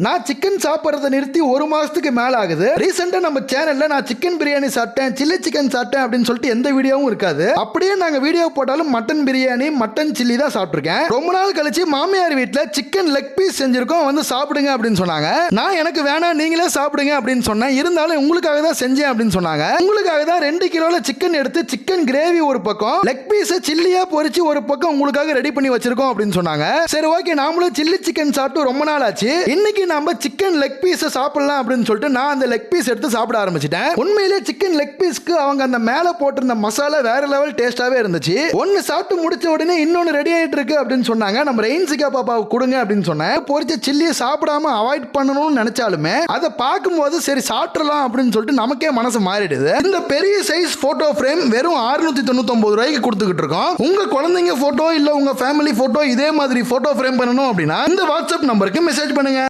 நான் சிக்கன் சாப்பிட்றத நிறுத்தி ஒரு மாசத்துக்கு மேல ஆகுது. ரீசெண்டா நம்ம சேனல்ல நான் சிக்கன் பிரியாணி சாப்பிட்டேன், சில்லி சிக்கன் சாப்பிட்டேன் அப்படின்னு சொல்லிட்டு எந்த வீடியோவும் இருக்காது. அப்படியே நாங்க வீடியோ போட்டாலும் மட்டன் பிரியாணி, மட்டன் சில்லி தான் சாப்பிட்டுருக்கேன். ரொம்ப நாள் கழிச்சு மாமியார் வீட்டுல சிக்கன் லெக் பீஸ் செஞ்சிருக்கோம், வந்து சாப்பிடுங்க அப்படின்னு சொன்னாங்க. நான் எனக்கு வேணாம், நீங்களே சாப்பிடுங்க அப்படின்னு சொன்னேன். இருந்தாலும் உங்களுக்காக தான் செஞ்சேன் அப்படின்னு சொன்னாங்க. உங்களுக்காக தான் 2 கிலோல சிக்கன் எடுத்து சிக்கன் கிரேவி ஒரு பக்கம், லெக் பீஸ் சில்லியா பொரிச்சு ஒரு பக்கம் உங்களுக்காக ரெடி பண்ணி வச்சிருக்கோம் அப்படின்னு சொன்னாங்க. சரி ஓகே, நாமளும் சில்லி சிக்கன் சாப்பிட்டு ரொம்ப நாள் ஆச்சு. இன்னைக்கு நம்ம சிக்கன் லெக் பீஸ் சாப்பிடலாம் அப்படின்னு சொல்லிட்டு நான் அந்த லெக் பீஸ் எடுத்து சாப்பிட ஆரம்பிச்சிட்டேன். உண்மையிலே சிக்கன் லெக் பீஸ்க்கு அவங்க அந்த மேல போட்டிருந்த மசாலா வேற லெவல் டேஸ்டாவே இருந்துச்சு. ஒன்னு சாப்பிட்டு முடிச்ச உடனே இன்னொன்னு ரெடி ஆயிட்டு இருக்கு அப்படின்னு சொன்னாங்க. நம்ம ரெயின்சிகா பாப்பாவை கொடுங்க அப்படின்னு சொன்னேன். பொரிச்ச சில்லியை சாப்பிடாம அவாய்ட் பண்ணணும்னு நினைச்சாலுமே அதை பார்க்கும்போது சரி சாப்பிடலாம் அப்படின்னு சொல்லிட்டு நமக்கே மனசு மாறிடுது. இந்த பெரிய சைஸ் போட்டோ ஃப்ரேம் வெறும் 699 ரூபாய்க்கு கொடுத்துக்கிட்டு இருக்கோம். உங்க குழந்தைங்க போட்டோ இல்ல உங்க ஃபேமிலி போட்டோ இதே மாதிரி போட்டோ ஃப்ரேம் பண்ணணும் அப்படின்னா இந்த வாட்ஸ்அப் நம்பருக்கு மெசேஜ் பண்ணுங்க.